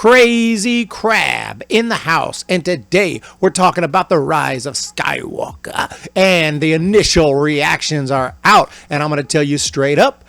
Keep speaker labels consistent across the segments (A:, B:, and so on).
A: Crazy Crab in the house, and today we're talking about the rise of Skywalker, and the initial reactions are out, and I'm going to tell you straight up,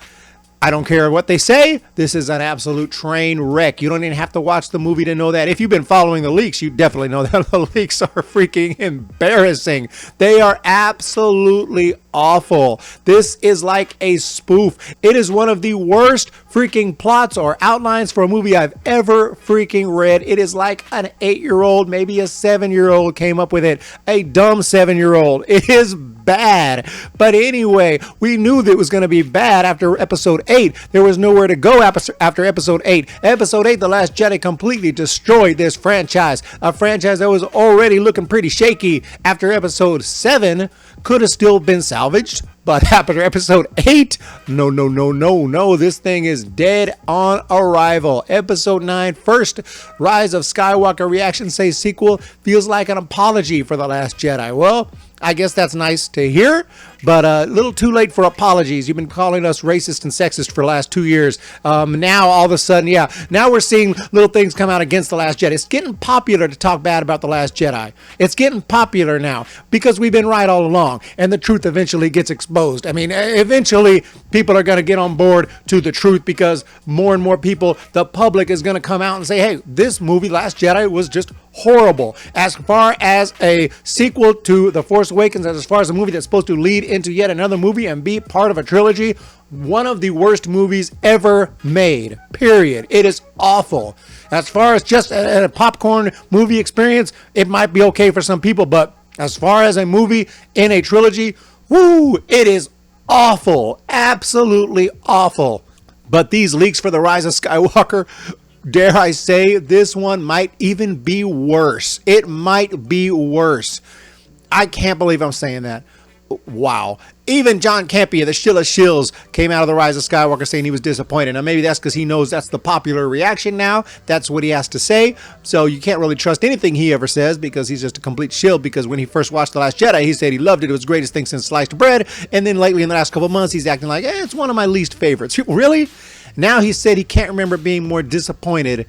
A: I don't care what they say, this is an absolute train wreck. You don't even have to watch the movie to know that. If you've been following the leaks, you definitely know that the leaks are freaking embarrassing. They are absolutely awful. This is like a spoof. It is one of the worst freaking plots or outlines for a movie I've ever freaking read. It is like an 8-year-old, maybe a 7-year-old came up with it. A dumb 7-year-old. It is bad. But anyway, we knew that it was going to be bad after episode 8. There was nowhere to go after episode 8. Episode 8, The Last Jedi, completely destroyed this franchise. A franchise that was already looking pretty shaky after episode 7. Could have still been salvaged, but after episode 8, no, this thing is dead on arrival. Episode 9, first Rise of Skywalker reaction says sequel feels like an apology for The Last Jedi. Well, I guess that's nice to hear, but a little too late for apologies. You've been calling us racist and sexist for the last 2 years. Now, all of a sudden, now we're seeing little things come out against The Last Jedi. It's getting popular to talk bad about The Last Jedi. It's getting popular now because we've been right all along, and the truth eventually gets exposed. I mean, eventually, people are going to get on board to the truth because more and more people, the public, is going to come out and say, hey, this movie, Last Jedi, was just horrible. As far as a sequel to The Force Awakens, as far as a movie that's supposed to lead into yet another movie and be part of a trilogy, one of the worst movies ever made, period. It is awful. As far as just a popcorn movie experience, it might be okay for some people, but as far as a movie in a trilogy, whoo, it is awful. Absolutely awful. But these leaks for The Rise of Skywalker, dare I say, this one might even be worse. It might be worse. I can't believe I'm saying that. Wow. Even John Campea, the shill of shills, came out of The Rise of Skywalker saying he was disappointed. Now, maybe that's because he knows that's the popular reaction now. That's what he has to say. So you can't really trust anything he ever says because he's just a complete shill. Because when he first watched The Last Jedi, he said he loved it. It was the greatest thing since sliced bread. And then lately, in the last couple of months, he's acting like, it's one of my least favorites. Really? Now he said he can't remember being more disappointed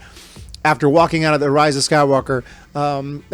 A: after walking out of The Rise of Skywalker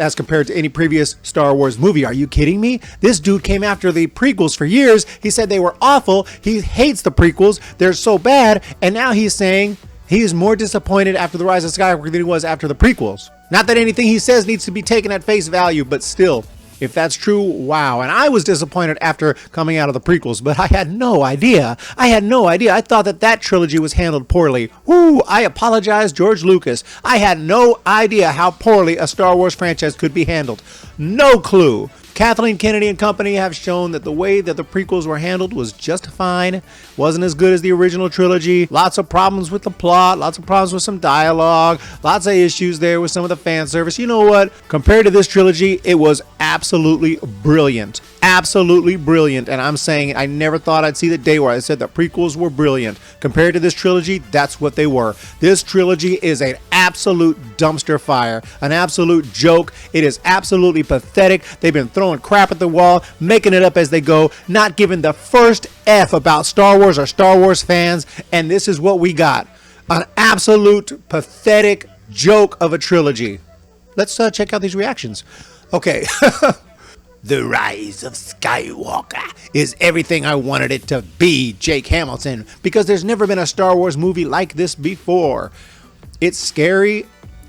A: as compared to any previous Star Wars movie. Are you kidding me? This dude came after the prequels for years. He said they were awful. He hates the prequels. They're so bad. And now he's saying he is more disappointed after The Rise of Skywalker than he was after the prequels. Not that anything he says needs to be taken at face value, but still, if that's true, wow. And I was disappointed after coming out of the prequels, but I had no idea. I thought that trilogy was handled poorly. Whoo, I apologize, George Lucas. I had no idea how poorly a Star Wars franchise could be handled. No clue. Kathleen Kennedy and company have shown that the way that the prequels were handled was just fine. Wasn't as good as the original trilogy. Lots of problems with the plot, lots of problems with some dialogue, lots of issues there with some of the fan service. You know what? Compared to this trilogy, it was absolutely brilliant. Absolutely brilliant. And I'm saying I never thought I'd see the day where I said the prequels were brilliant. Compared to this trilogy, that's what they were. This trilogy is an absolute dumpster fire, an absolute joke. It is absolutely pathetic. They've been throwing crap at the wall, making it up as they go, not giving the first F about Star Wars or Star Wars fans, and this is what we got. An absolute pathetic joke of a trilogy. Let's check out these reactions. Okay. The Rise of Skywalker is everything I wanted it to be, Jake Hamilton, because there's never been a Star Wars movie like this before. It's scary.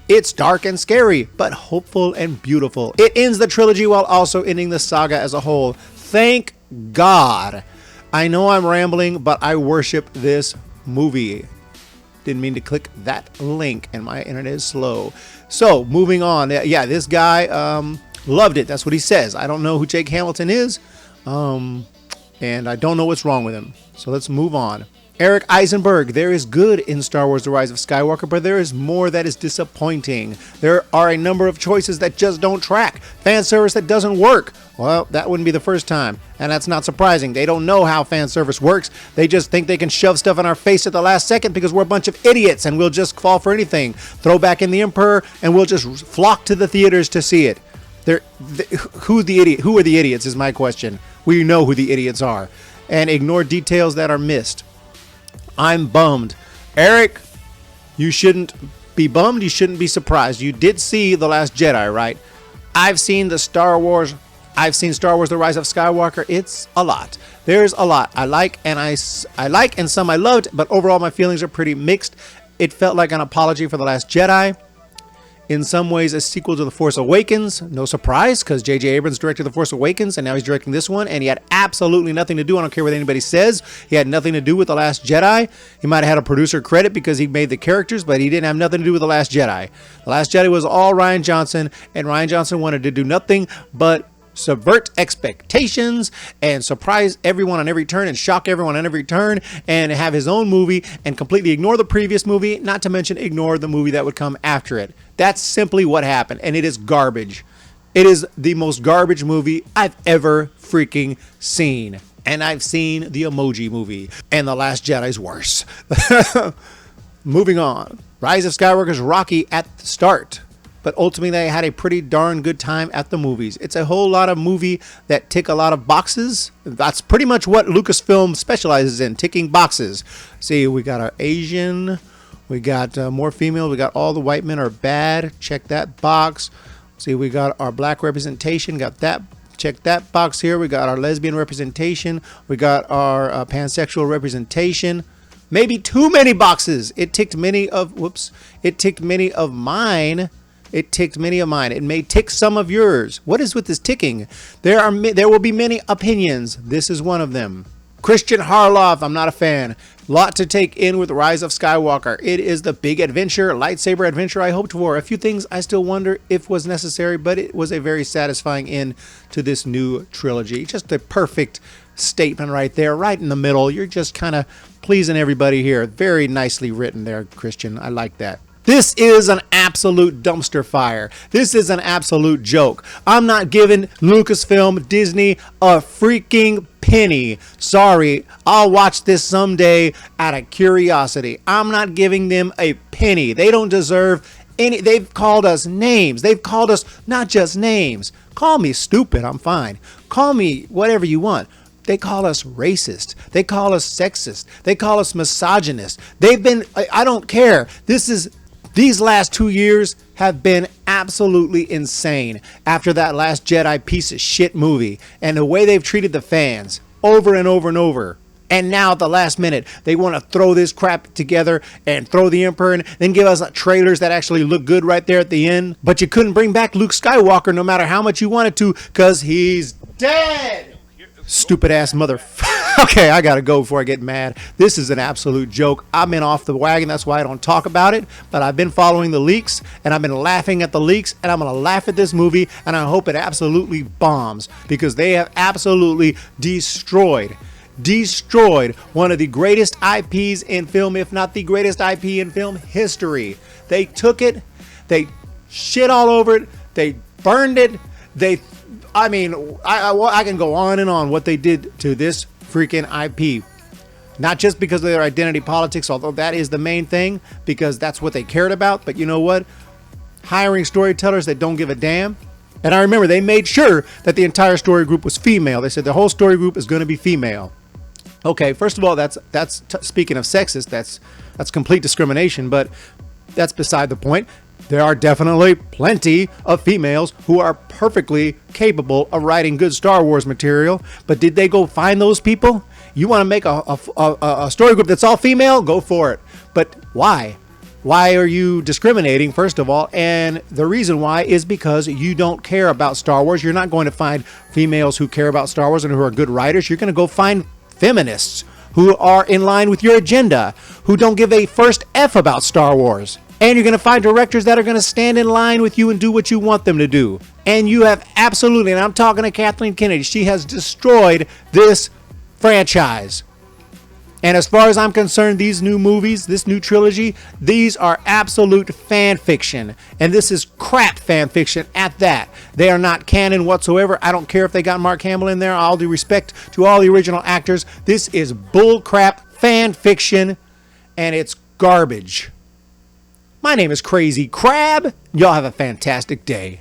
A: It's dark and scary, but hopeful and beautiful. It ends the trilogy while also ending the saga as a whole. Thank God. I know I'm rambling, but I worship this movie. Didn't mean to click that link, and my internet is slow. So, moving on. Yeah, this guy loved it. That's what he says. I don't know who Jake Hamilton is, and I don't know what's wrong with him. So let's move on. Eric Eisenberg, there is good in Star Wars The Rise of Skywalker, but there is more that is disappointing. There are a number of choices that just don't track. Fan service that doesn't work. Well, that wouldn't be the first time, and that's not surprising. They don't know how fan service works. They just think they can shove stuff in our face at the last second because we're a bunch of idiots and we'll just fall for anything. Throw back in the Emperor and we'll just flock to the theaters to see it. Who are the idiots is my question. We know who the idiots are. And ignore details that are missed. I'm bummed. Eric, you shouldn't be bummed, you shouldn't be surprised. You did see The Last Jedi, right? I've seen Star Wars The Rise of Skywalker. It's a lot. There's a lot I like and some I loved, but overall my feelings are pretty mixed. It felt like an apology for The Last Jedi. In some ways, a sequel to The Force Awakens. No surprise, because J.J. Abrams directed The Force Awakens, and now he's directing this one, and he had absolutely nothing to do. I don't care what anybody says. He had nothing to do with The Last Jedi. He might have had a producer credit because he made the characters, but he didn't have nothing to do with The Last Jedi. The Last Jedi was all Rian Johnson, and Rian Johnson wanted to do nothing but subvert expectations and surprise everyone on every turn and shock everyone on every turn and have his own movie and completely ignore the previous movie, not to mention ignore the movie that would come after it. That's simply what happened, and it is garbage. It is the most garbage movie I've ever freaking seen. And I've seen the Emoji Movie, and The Last Jedi's worse. Moving on. Rise of Skywalker's rocky at the start, but ultimately they had a pretty darn good time at the movies. It's a whole lot of movie that tick a lot of boxes. That's pretty much what Lucasfilm specializes in, ticking boxes. See, we got our Asian, we got more female, we got all the white men are bad. Check that box. See, we got our black representation, got that. Check that box here. We got our lesbian representation. We got our pansexual representation. Maybe too many boxes. It ticked many of, it ticked many of mine. It ticked many of mine. It may tick some of yours. What is with this ticking? There will be many opinions. This is one of them. Christian Harloff, I'm not a fan. Lot to take in with Rise of Skywalker. It is the big adventure, lightsaber adventure I hoped for. A few things I still wonder if was necessary, but it was a very satisfying end to this new trilogy. Just the perfect statement right there, right in the middle. You're just kind of pleasing everybody here. Very nicely written there, Christian. I like that. This is an absolute dumpster fire. This is an absolute joke. I'm not giving Lucasfilm, Disney a freaking penny. Sorry, I'll watch this someday out of curiosity. I'm not giving them a penny. They don't deserve any. They've called us names. They've called us not just names. Call me stupid, I'm fine. Call me whatever you want. They call us racist. They call us sexist. They call us misogynist. They've been, I don't care. These last 2 years have been absolutely insane after that Last Jedi piece of shit movie and the way they've treated the fans over and over and over. And now at the last minute, they want to throw this crap together and throw the Emperor in, then give us trailers that actually look good right there at the end. But you couldn't bring back Luke Skywalker no matter how much you wanted to because he's dead. Stupid ass motherfucker. Okay, I gotta go before I get mad. This is an absolute joke. I've been off the wagon, that's why I don't talk about it. But I've been following the leaks, and I've been laughing at the leaks, and I'm gonna laugh at this movie, and I hope it absolutely bombs because they have absolutely destroyed one of the greatest IPs in film, if not the greatest IP in film history. They took it, they shit all over it, they burned it, I can go on and on what they did to this freaking IP. Not just because of their identity politics, although that is the main thing, because that's what they cared about. But you know what? Hiring storytellers that don't give a damn. And I remember they made sure that the entire story group was female. They said the whole story group is going to be female. Okay, first of all, that's speaking of sexist, that's complete discrimination, but that's beside the point. There are definitely plenty of females who are perfectly capable of writing good Star Wars material. But did they go find those people? You want to make a story group that's all female? Go for it. But why? Why are you discriminating, first of all? And the reason why is because you don't care about Star Wars. You're not going to find females who care about Star Wars and who are good writers. You're going to go find feminists who are in line with your agenda, who don't give a first F about Star Wars. And you're going to find directors that are going to stand in line with you and do what you want them to do. And you have absolutely, and I'm talking to Kathleen Kennedy, she has destroyed this franchise. And as far as I'm concerned, these new movies, this new trilogy, these are absolute fan fiction. And this is crap fan fiction at that. They are not canon whatsoever. I don't care if they got Mark Hamill in there. All due respect to all the original actors. This is bull crap fan fiction, and it's garbage. My name is Crazy Crab. Y'all have a fantastic day.